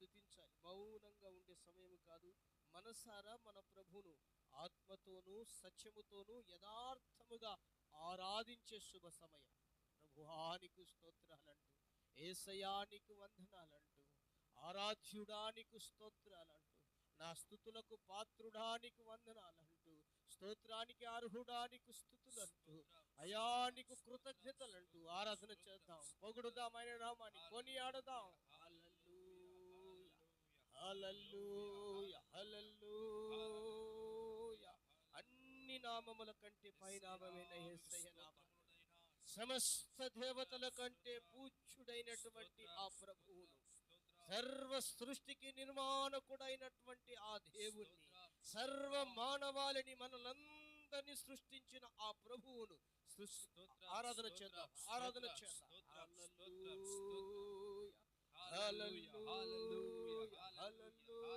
స్తుతించాలి. మౌనంగా ఉండే సమయం కాదు. మనసారా మన ప్రభువును ఆత్మతోనూ సత్యముతోనూ యథార్థముగా ఆరాధించే శుభ సమయం. ప్రభువానికి స్తోత్రాలంటూ, యేసయ్యానికి వందనాలంటూ, ఆరాధ్యుడానికి స్తోత్రాలంటూ, నా స్తుతులకు పాత్రుడానికి వందనాలంటూ, స్తోత్రానికి అర్హుడానికి స్తుతులంటూ, అయానికి కృతజ్ఞతలంటూ ఆరాధన చేద్దాం, పొగుడుదాం, ఆయన నామాన్ని కొనియాడదాం. హల్లెలూయా, హల్లెలూయా, హల్లెలూయా. అన్ని నామముల కంటే పైనామమైన యేసయ్య నామం, సమస్త దేవతల కంటే పూజ్యుడైనటువంటి ఆ ప్రభువును, సర్వ సృష్టికి నిర్మాణకుడైనటువంటి ఆ దేవుణ్ణి, సర్వ మానవాళిని మనలందరినీ సృష్టించిన ఆ ప్రభువును ఆరాధన చేద్దాం, ఆరాధన చేద్దాం. హల్లెలూయా, హల్లెలూయా, హల్లెలూయా.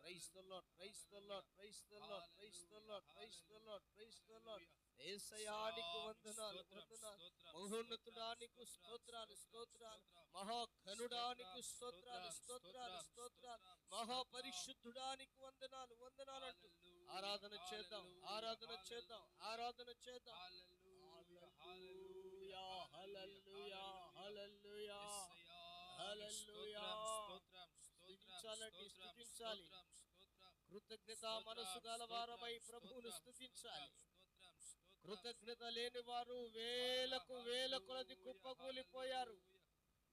Praise the Lord, praise the Lord, praise the Lord, praise the Lord, praise the Lord, praise the Lord. యేసయ్యానికి వందనాలు, వందనాలు. మహోన్నతుడానికి స్తోత్రాలు, స్తోత్రాలు. మహాఘనుడానికి స్తోత్రాలు, స్తోత్రాలు, స్తోత్రాలు. మహాపరిశుద్ధుడానికి వందనాలు, వందనాలు అంటూ ఆరాధన చేద్దాం, ఆరాధన చేద్దాం, ఆరాధన చేద్దాం. హల్లెలూయా, హల్లెలూయా, హల్లెలూయా, హల్లెలూయా. స్తుతించాలండి, స్తుతించాలి. కృతజ్ఞత మనసు గలవారమై ప్రభువును స్తుతించాలి. కృతజ్ఞత లేని వారు వేలకు వేల కొలది కుప్పకూలిపోయారు.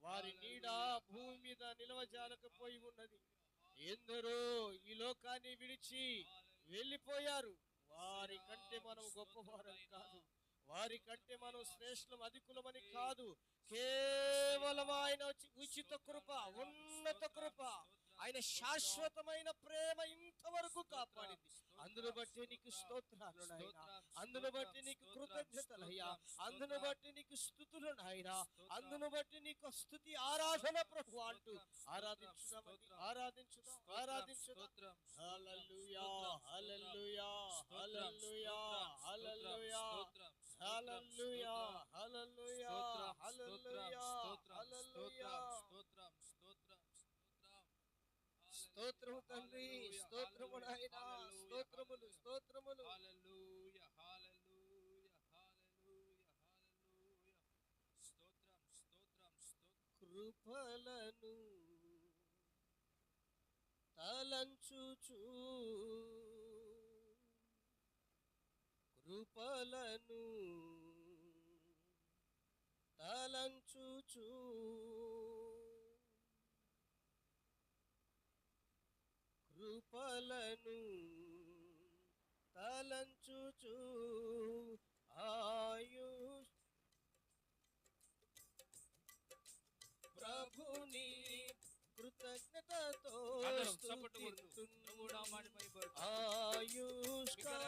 వారి నీడ భూమి మీద నిలవజాలకపోయి ఉన్నది. ఎందరో ఈ లోకాన్ని విడిచి వెళ్ళిపోయారు. వారి కంటే మనం గొప్పవారం కాదు, వారి కంటే మనం శ్రేష్ఠం అధికులమని కాదు. కేవలం ఆయన ఉచిత కృప, ఉన్నత కృప, ఆయన శాశ్వతమైన ప్రేమ ఇంతవరకు కాపాడింది. అందును బట్టి నీకు స్తోత్రాలు నాయనా, అందును బట్టి నీకు కృతజ్ఞతలయ్యా, అందును బట్టి నీకు స్తుతులు నాయనా, అందును బట్టి నీకు స్తుతి ఆరాధన ప్రభు అంటూ ఆరాధించుదామండి, ఆరాధించుదాం, ఆరాధించుదాం. హల్లెలూయా, హల్లెలూయా, హల్లెలూయా, హల్లెలూయా, హల్లెలూయా, హల్లెలూయా, హల్లెలూయా, హల్లెలూయా. స్తోత్రము తండ్రి, స్తోత్రము నాయనా, స్తోత్రములు, స్తోత్రములు. హల్లెలూయా, హల్లెలూయా, హల్లెలూయా, హల్లెలూయా. స్తోత్రం, స్తోత్రం, స్తోత్రం. కృపలను తలంచుచు, కృపలను తలంచుచు, కృపలను తలంచుచు, ఆయుష్ ప్రభుని కృతజ్ఞతతో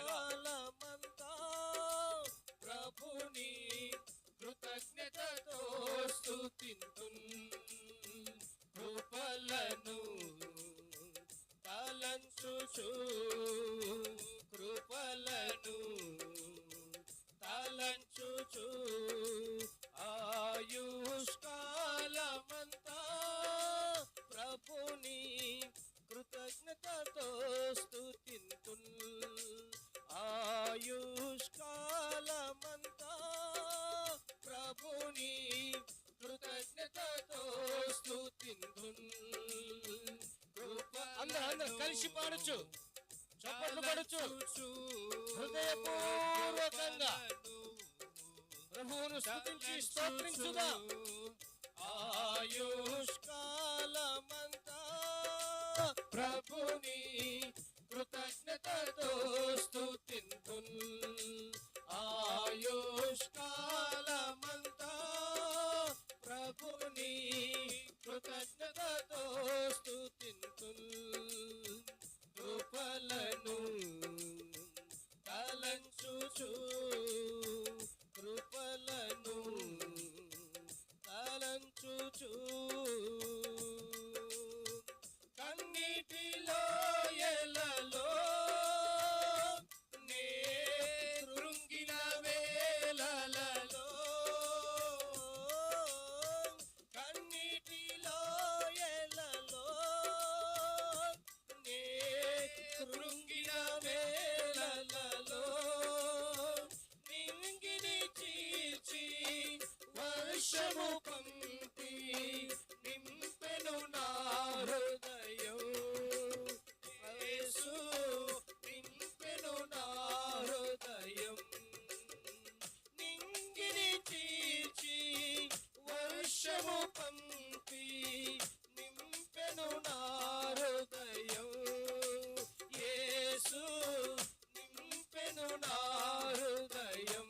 ఆయుష్కాలమంతా ప్రభుని కృతజ్ఞతతో స్తుతింతున్, కృపలను తలంచుచు, కృపలను తలంచుచు, ఆయుష్కాలమంతా ప్రభుని కృతజ్ఞతతో స్తుతింతున్, ఆయుష్కాలమంతా ప్రభుని కృతజ్ఞతతో స్తుతింతున్. అందరూ కలిసి పాడచ్చు, చప్పట్లు పడచ్చు, హృదయపూర్వకంగా ప్రభువును స్తుతించి స్తోత్రించుదాం. ఆయుష్కాలమంతా ప్రభుని కృతజ్ఞతతో స్తుతింతున్, ఆయుష్కాలమంతా ప్రభుని కృతజ్ఞతతో స్తుతింతున్, కృపలను తలంచుచు, కృపలను తలంచుచు, కన్నీటిలో ఎలలో నే కృంగిన వేళలలో, కన్నీటిలో నింపెను నా హృదయం యేసు నింపెను నా హృదయం నింగిని చీల్చి వర్షము పంపి నింపెను నా హృదయం యేసు నింపెను నా హృదయం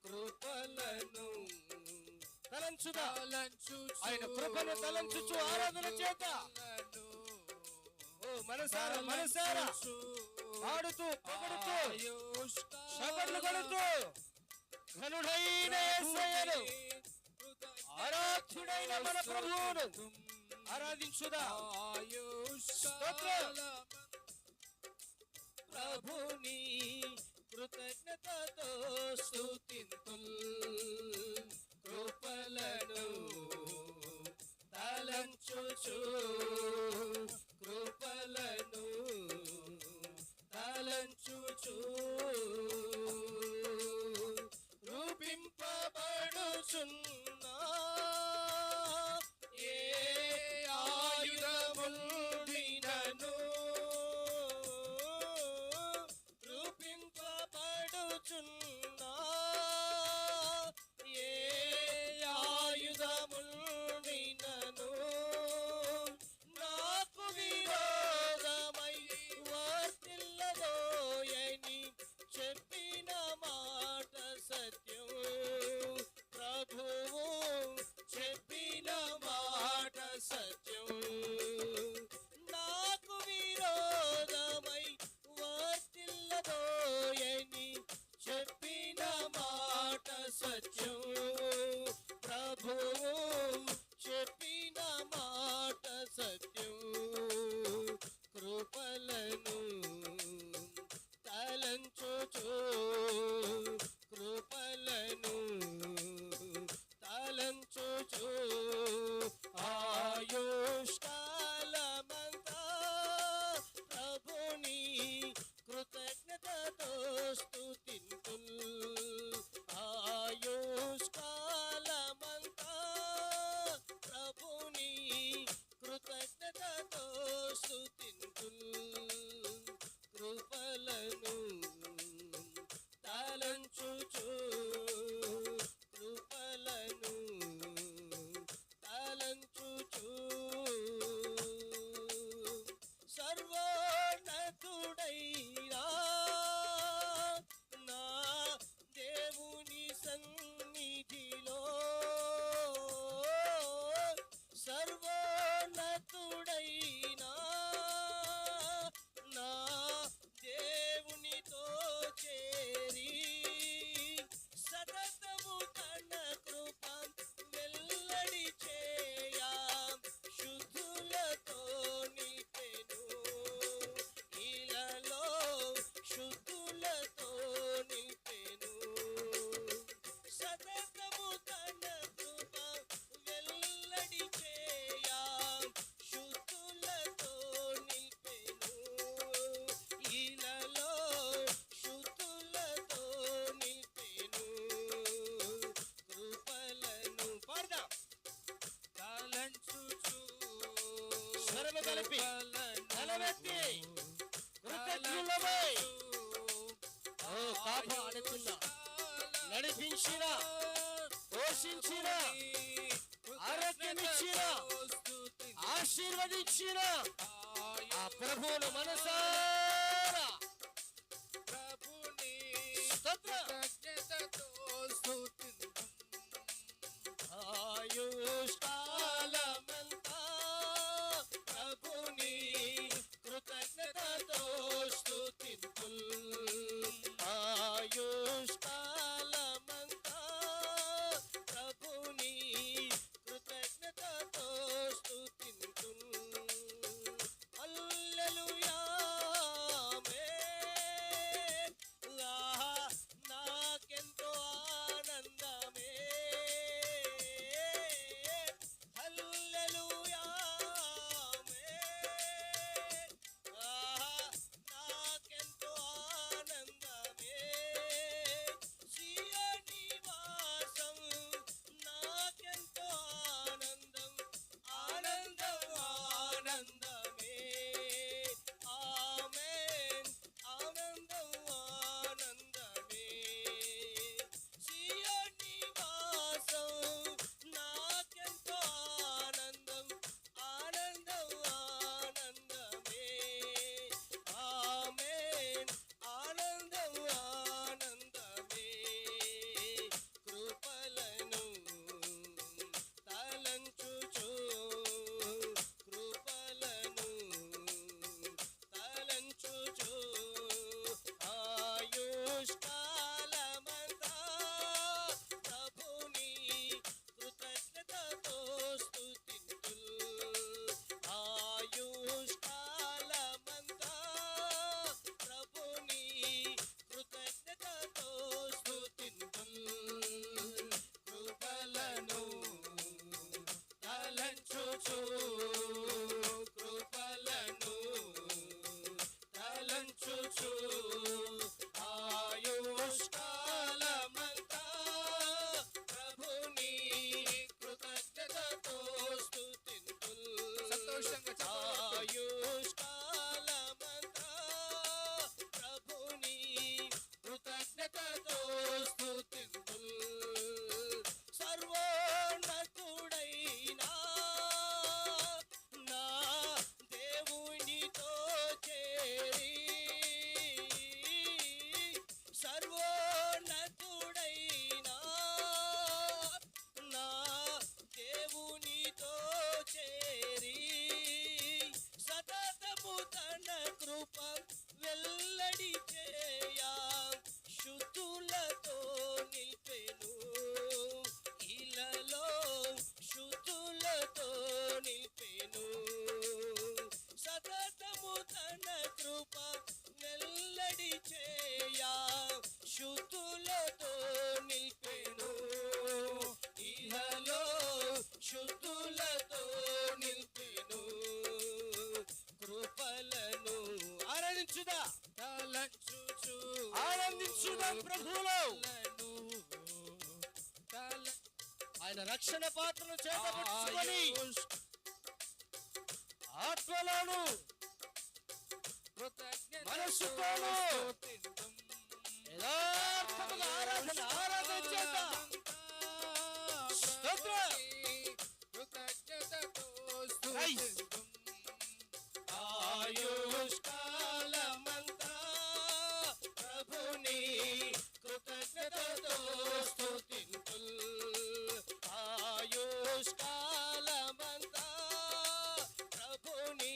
కృపలను తలంచుదా ఆయన కృపను తలంచుచు ఆరాధన చేత ఓ మనసారా మనసారా పాడుతూ పొగడుతూ శబర్లు కొడుతూ ఘనుడైన యేసయ్యను ఆరాధ్యుడైన మన ప్రభువును ఆరాధించుదా స్తోత్రం ప్రభుని కృతజ్ఞతతో స్తుతింతుల్ కృపలను తలంచుచు కృపలను తలంచుచు రూపింపబడుచున్నా ఏ ఆయుధముండినను రూపింపబడుచున్నా ఏ ఆయుధముండినను నాకు విరోధమై వర్తిల్లబోయని చెప్పిన మాట సత్యం ప్రభువు చెప్పిన మాట సత్యం నాకు విరోధమై వర్తిల్లబోయని చెప్పిన మాట సత్యం ప్రభువు చెప్పిన మాట సత్యం కృపలను తలంచుచు కృపలను తలంచుచు ఆయుష్కాలమంతా ప్రభుని కృతజ్ఞతతో స్తుతింతుల్ ఆయుష్కాలమంతా ప్రభుని కృతజ్ఞతతో స్తుతింతుల్ కృపలను తలంచుచు కృపలను తలంచుచు సర్వోన్నతుడైనా నా దేవుని సన్నిధిలో సర్వోన్నతుడైనా నా దేవునితో చేరి సతతము తన కృప వెల్లడి చేయా శుద్ధులతో నిపెను ఇలలో శుద్ధులతో నిపెను సతతము తన కృప వెల్లడి చేయా శుద్ధులతో నిపెను ఇలలో శుద్ధులతో నిపెను కృపలను పాడదాం తలంచుచు స్వరము కలిపి తలవెత్తి కృతజ్ఞులమై ఓ కాపాడుతున్నా నడిపించిన పోషించిన ఆరోగ్యమిచ్చిన ఆశీర్వదించిన ఆ ప్రభువును మనసారా ఆయుష్కాలమంతా ప్రభుని కృతజ్ఞతతో స్తుతింతుల్ ఆయుష్కాలమంతా ప్రభుని కృతజ్ఞతతో స్తుతింతుల్ హల్లెలూయా ప్రభువులో ఆయన రక్షణ పాత్రను చేతబుచ్చుకొని ఆత్మలోను మనస్సుతోను యథార్థముగా ఆరాధన చేద్దాం. స్తోత్రం. ఆయుష్కాలమంతా ప్రభుని కృతజ్ఞతతో స్తుతింతుల్. ఆయుష్కాలమంతా ప్రభుని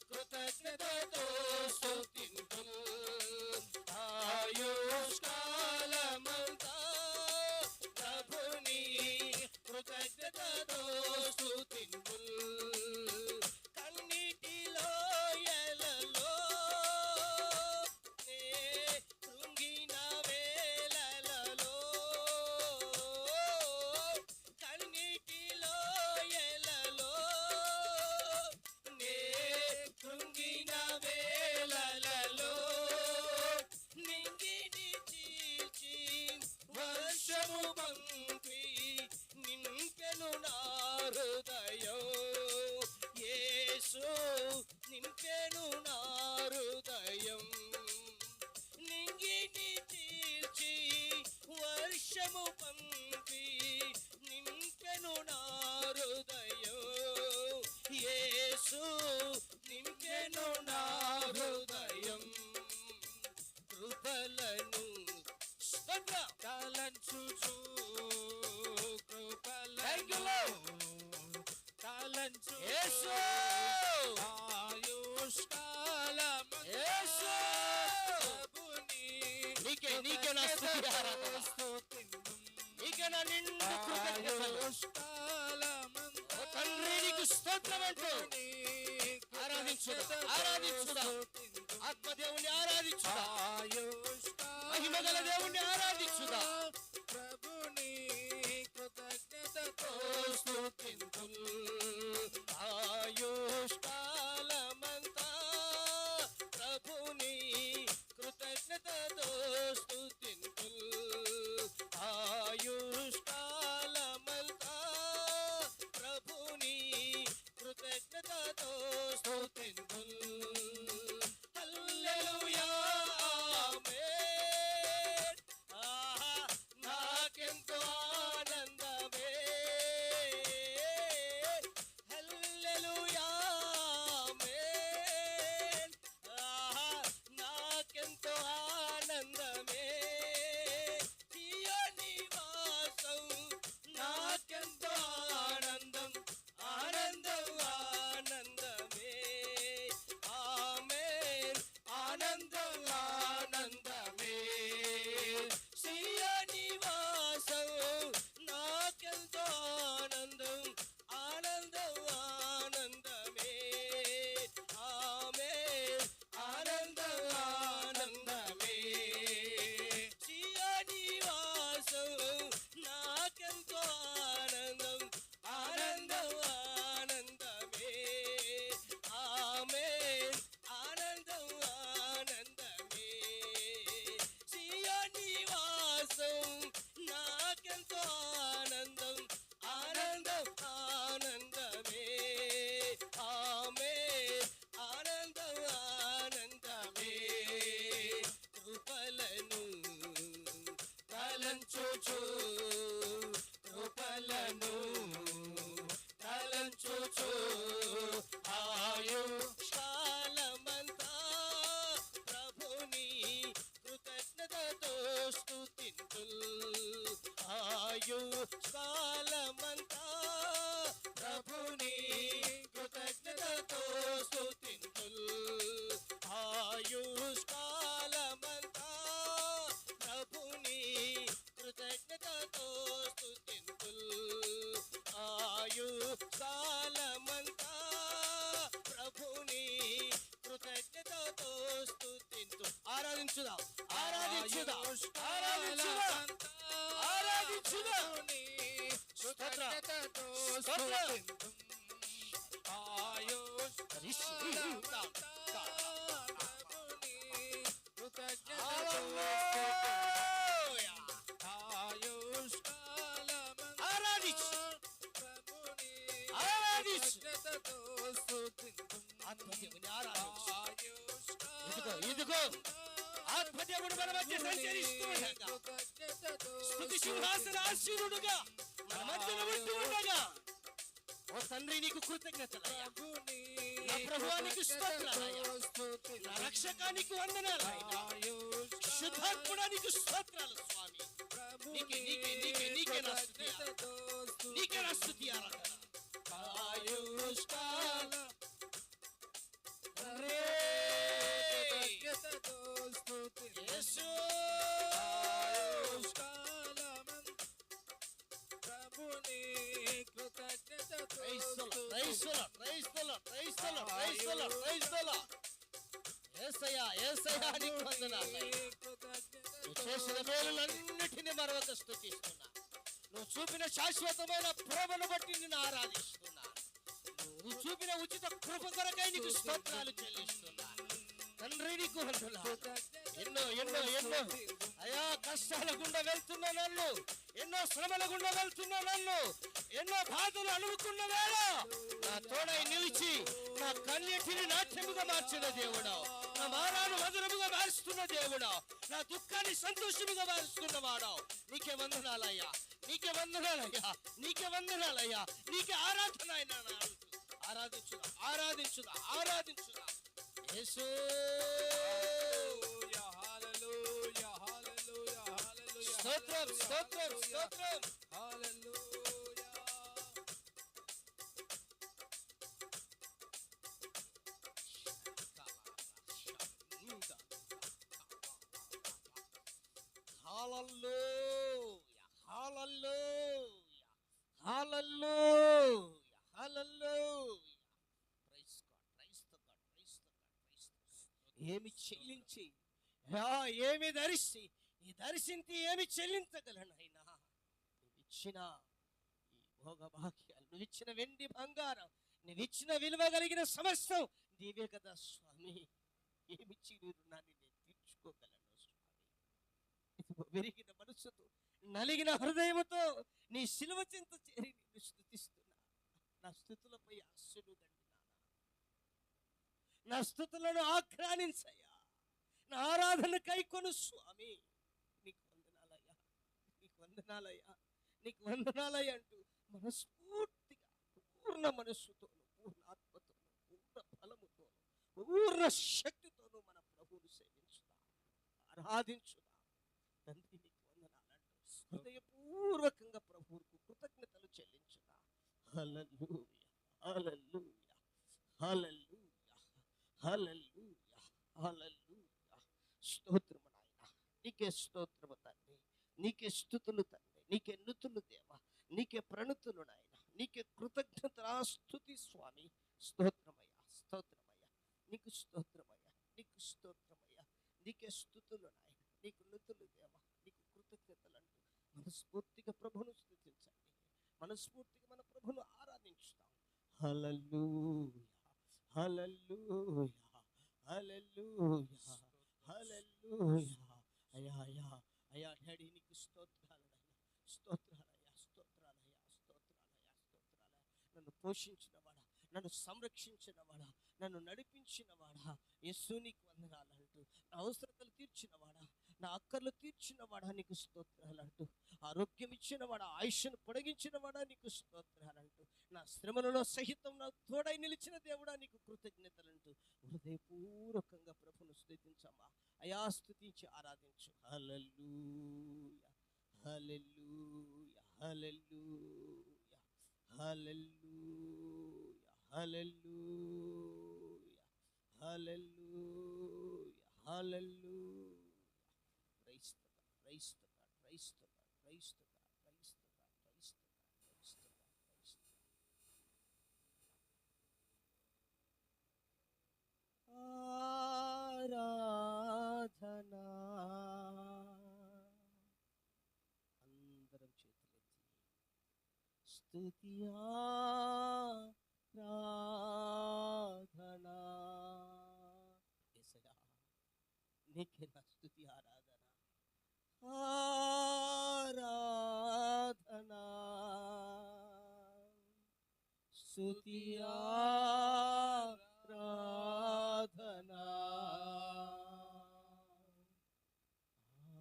కృతజ్ఞతతో స్తుతింతుల్. ఆయుష్కాలమంతా ప్రభుని కృతజ్ఞతతో స్తుతింతుల్. కన్నీటిలో ఎలలో నే కృంగిన వేళలలో, కన్నీటిలో ఎలలో నే కృంగిన వేళలలో నింగిని చీల్చి వర్షము పంపి నింపెను నా హృదయం. యేసు నింపెను నా హృదయం. నింగిని చీల్చి వర్షము పంపి నింపెను నా హృదయం. యేసు నింపెను నా హృదయం. కృపలను తలంచుచు కృపలను తలంచు యేసు ఆయుష్కాలమంతా ప్రభుని నీకే నా స్తుతి ఆరాధన. నీకే నా నిండు కృతజ్ఞతలు. ఓ తండ్రి నీకు స్తోత్రం అంటూ ఆరాధించుదా. ఆత్మదేవుని ఆరాధించుదా. మహిమగల దేవుణ్ణి ఆరాధించుదా. ప్రభుని కృతజ్ఞతతో స్తుతింతుల్. ఆయుష్కాలమంతా ప్రభుని కృతజ్ఞతతో స్తుతింతుల్. ఆయుష్కాలమంతా ప్రభుని కృతజ్ఞతతో స్తుతింతుల్. హల్లెలూయా ఆమేన్. ఆహా నాకెంతో ఆనందమే. హల్లెలూయా ఆమేన్. ఆహా నాకెంతో ఆనందమే. సియోని వాసం నాకెంతో ఆనందం. ఆనందం ఆనందమే. ఆమేన్. ఆనందం ఆనందమే. సియోని వాసం నాకెంతో ఆనందం. ఆనందం ఆనందమే. ఆమేన్. ఆనందం ఆనందమే. సియోని వాసం నాకెంతో ఆనందం. ఆనందం ఆనందమే. ఆమేన్. ఆనందం ఆనందమే. సియోని వాసం నాకెంతో ఆనందం. ఆనందం ఆనందమే. ఆమేన్. ఆనందం ఆనందమే. కృపలను తలంచుచు కృపలను తలంచుచు ఆయుష్కాలమంతా ప్రభుని కృతజ్ఞతతో స్తుతింతుల్. ఆయుష్కాలమంతా ప్రభుని కృతజ్ఞతతో స్తుతింతుల్. ఆయుష్కాలమంతా ప్రభుని కృతజ్ఞతతో స్తుతింతుల్. ఆయుష్కాలమంతా ప్రభుని కృతజ్ఞతతో స్తుతింతుల్. ఆరాధించుదాం. ఆరాధించుదాం. ఆరాధించుదాం. ఆరాధించుదాం. స్తోత్రం. స్తోత్రం. ఆయుష్కాలమంతా ప్రభుని కృతజ్ఞతతో స్తుతింతుల్. కృతజ్ఞతతో స్తుతింతుము. ఆత్మదేవుని ఆరాధించు. ఇదిగో ఇదిగో ఆత్మదేవుడు మన మధ్య సంచరిస్తూ ఉండగా, స్తుతి సింహాసన ఆశీనుడుగా మన మధ్యలో ఉంటూ ఉండగా, ఓ తండ్రి నీకు కృతజ్ఞతలయ్యా. నా ప్రభువా నీకు స్తోత్రాలయ్యా. నా రక్షకానికి వందనాలయ్యా. శుద్ధాత్ముడా నీకు స్తోత్రాలు స్వామి. నీకే నీకే నీకే నీకే నా స్తుతి ఆరాధన. నీకే నా స్తుతి ఆరాధన. ఆయుష్కాల యేసు చేసిన మేలులన్నిటినీ మరొక స్తుతిస్తున్నా. నువ్వు చూపిన శాశ్వతమైన ప్రేమను బట్టి నిన్ను ఆరాధిస్తున్నా. నువ్వు చూపిన ఉచిత కృప కొరకై నీకు స్తోత్రాలు చెల్లిస్తున్నా. తండ్రి నీకు వందనాలు. ఎన్నో ఎన్నో ఎన్నో అయా కష్టాల గుండా వెళ్తున్న నన్ను, ఎన్నో శ్రమల గుండా వెళ్తున్న నన్ను, ఎన్నో బాధలు అనుకున్న వేళ నా తోడై నిలిచి నా కన్నీటిని నాట్యముగా మార్చిన దేవుడా, నా మారాను మధురముగా మారుస్తున్న దేవుడా, నా దుఃఖాన్ని సంతోషముగా మారుస్తున్నవాడా, నీకే వందనాలయ్యా. నీకే వందనాలయ్యా. నీకే వందనాలయ్యా. నీకే ఆరాధన అయినా ఆరాధించుదా ఆరాధించుదా ఆరాధించుదా. యేసు స్తోత్రం స్తోత్రం స్తోత్రం. Hallelujah hallelujah hallelujah hallelujah. Praise God praise the God praise the God praise the God. ఏమి చెల్లించి ఏమి ధరిసి ఈ ధరిసింది ఏమి చెల్లించగలనైనా నువ్విచ్చిన ఈ భోగ భాగ్యాలు, నువ్విచ్చిన వెండి బంగారం, నువ్విచ్చిన విలువ కలిగిన సమస్తం నీవే కదా స్వామి. ఏమిచ్చి నీ రుణాన్ని నేను తీర్చుకోగలను స్వామి. ఇదిగో విరిగిన మనసుతో నలిగిన హృదయముతో నీ శిలువ చెంత చేరి నిన్ను స్తుతిస్తున్నా. నా స్తుతులపై ఆశలు దండి నాన్న. నా స్తుతులను ఆఘ్రానించయ్యా. నా ఆరాధన కైకొను స్వామి. నీకు వందనాలయ్యా. నీకు వందనాలయ్యా. నీకు వందనాలయ్యా అంటూ మనస్ఫూర్తిగా పూర్ణ మనస్సుతోను, పూర్ణ ఆత్మతోను, పూర్ణ బలముతోను, పూర్ణ శక్తితోను మన ప్రభువును సేవించుదా, ఆరాధించుదా. తండ్రి నీకు వందనాలంటూ హృదయపూర్వకంగా ప్రభువుకు కృతజ్ఞతలు చెల్లించుదా. హల్లెలూయా హల్లెలూయా హల్లెలూయా హల్లెలూయా హల్లెలూయా. స్తోత్రము నాయనా. నీకే స్తోత్రము తండ్రి. నీకే స్తుతులు తండ్రి. నీకే నుతులు దేవా. నీకే ప్రణుతులు నాయన. నీకే కృతజ్ఞతల స్తుతి స్వామి. స్తోత్రమయ్యా స్తోత్రమయ్యా. నీకు స్తోత్రమయ్యా. నీకు స్తోత్రమయ్యా. నీకే స్తుతులు నాయన. నీకు నుతులు దేవా. నీకు కృతజ్ఞతలు అంటూ మనస్ఫూర్తిగా ప్రభువును స్తుతించండి. మనస్ఫూర్తిగా మన ప్రభువును ఆరాధించుతాం. హల్లెలూయా హల్లెలూయా హల్లెలూయా హల్లెలూయా. అయ్యా అయ్యా అయ్యా డాడీ నీకు స్తోత్రాలయ్యా. స్తోత్రాలయ్యా స్తోత్రాలయ్యా స్తోత్రాలయ్యా స్తోత్రాలయ్యా. నన్ను పోషించినవాడా, నన్ను సంరక్షించినవాడా, నన్ను నడిపించినవాడా, యేసు నీకు వందనాలంటూ నా అవసరతలు తీర్చినవాడా, నా అక్కర్లు తీర్చినవాడా నీకు స్తోత్రాలంటూ, ఆరోగ్యం ఇచ్చినవాడా, ఆయుష్ను పొడిగించినవాడా నీకు స్తోత్రాలంటూ, నా శ్రమలలో సహితం నా తోడై నిలిచిన దేవుడా నీకు కృతజ్ఞతలంటూ హృదయపూర్వకంగా ప్రభువును స్తుతించమ్మా. అయా స్తుతించి ఆరాధించు. హల్లెలూయా హల్లెలూయా హల్లెలూయా హల్లెలూయా హల్లెలూయా హల్లెలూయా హల్లెలూయా. Praise the God praise the God praise the God praise the God praise the God praise the God praise the God praise the God. ఆరాధనా. అందరం చేతులెత్తి స్తుతి ఆరాధనా. యేసయ్యా నీకే నా స్తుతి ఆరాధన. ఆరాధనా స్తుతి ఆరాధనా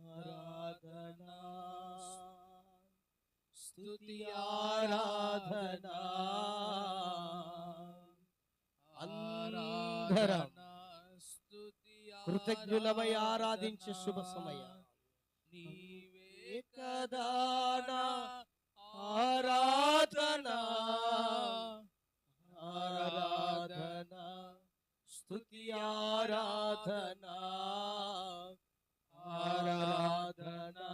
ఆరాధనా స్తుతి ఆరాధనా అందరం కృతజ్ఞులమై ఆరాధించే శుభ సమయం. నీవే కదా నా ఆరాధనా ఆరాధనా స్తుతి ఆరాధనా ఆరాధనా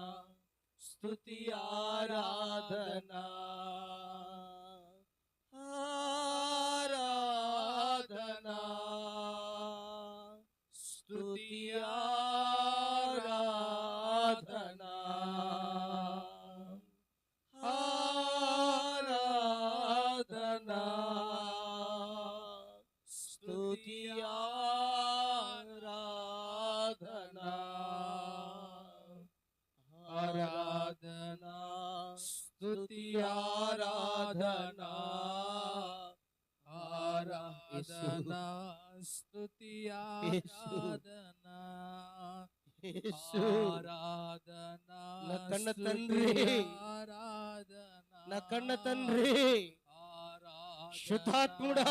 స్తుతి ఆరాధనా ఆరాధనా స్తుతి ఆరాధనా ఆరాధనా స్తుతి ఆరాధనా ఆరాధనా స్తుతి ఆరాధనా ఆరాధనా స్తుతి ఆరాధనా ఆరాధనా నా కన్న తండ్రి ఆరాధనా నా కన్న తండ్రి శుద్ధాత్ముడా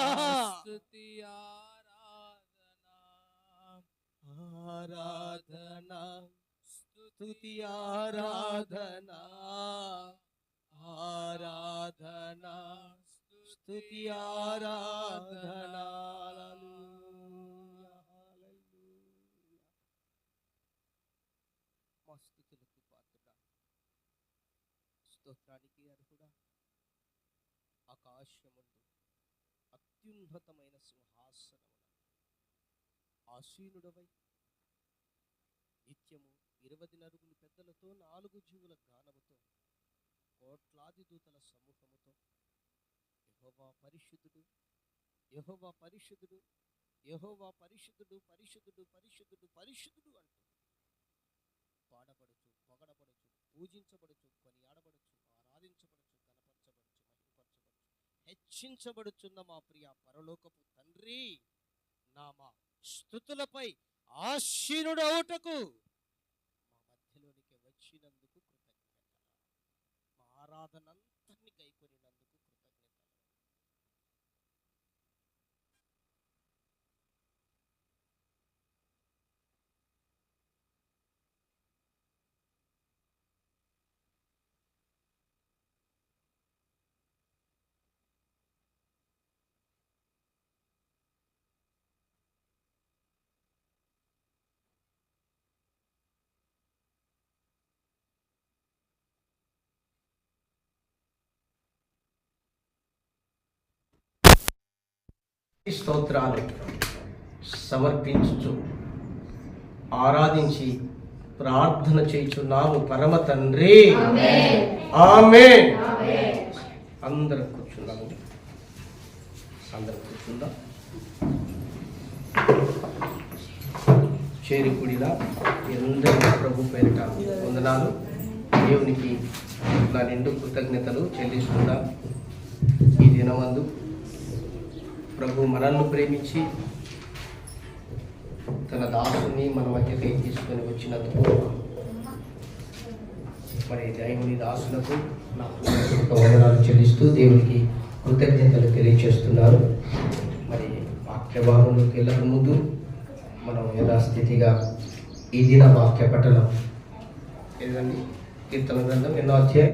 స్తుతి ఆరాధనా ఆరాధనా స్తుతి ఆరాధనా ఆరాధనా స్తుతి ఆరాధనా మా స్తుతులకు పాత్రుడా స్తోత్రానికి అర్హుడా ఆకాశముందు అత్యున్నతమైన సింహాసనమున ఆసీనుడవై నిత్యము 20 నరుగులు పెద్దలతో 4 జీవుల గానముతో కోట్లాది దూతల సమూహముతో యెహోవా పరిశుద్ధుడు యెహోవా పరిశుద్ధుడు యెహోవా పరిశుద్ధుడు పరిశుద్ధుడు పరిశుద్ధుడు పరిశుద్ధుడు అంటూ పాడబడుచు పొగడబడుచు పూజించబడుచు కొనియాడబడుచు ఆరాధించబడుచు కనపరచబడుచు మహిమపరచబడుచు హెచ్చించబడుచున్న మా ప్రియ పరలోకపు తండ్రి నా మా స్తుతులపై ఆశీనుడవుటకు మా మధ్యలోనికి వచ్చినందుకు కృతజ్ఞత. మా ఆరాధనంతని గైకొనినందుకు కృతజ్ఞత. స్తోత్రాలు సమర్పించుచు ఆరాధించి ప్రార్థన చేయుచున్నాము పరమ తండ్రి. ఆమేన్. అందరం కూర్చున్నాము. అందరం కూర్చుందాం. చేరికుడిలా ఎందరూ ప్రభు పేరిట వందనాలు. దేవునికి నా నిండు కృతజ్ఞతలు చెల్లిస్తున్నా. ఈ దినమందు ప్రభు మనల్ని ప్రేమించి తన దాసుని మన మధ్యకై తీసుకొని వచ్చినందుకు మరి దేవుని దాసులకు నా వందనాలు చెల్లిస్తూ దేవునికి కృతజ్ఞతలు తెలియజేస్తున్నారు. మరి వాక్యభాగంలోకి వెళ్ళక ముందు మనం యథాస్థితిగా ఈ దిన వాక్య పఠనం ఏదండి కీర్తన గ్రంథం 8వ అధ్యాయం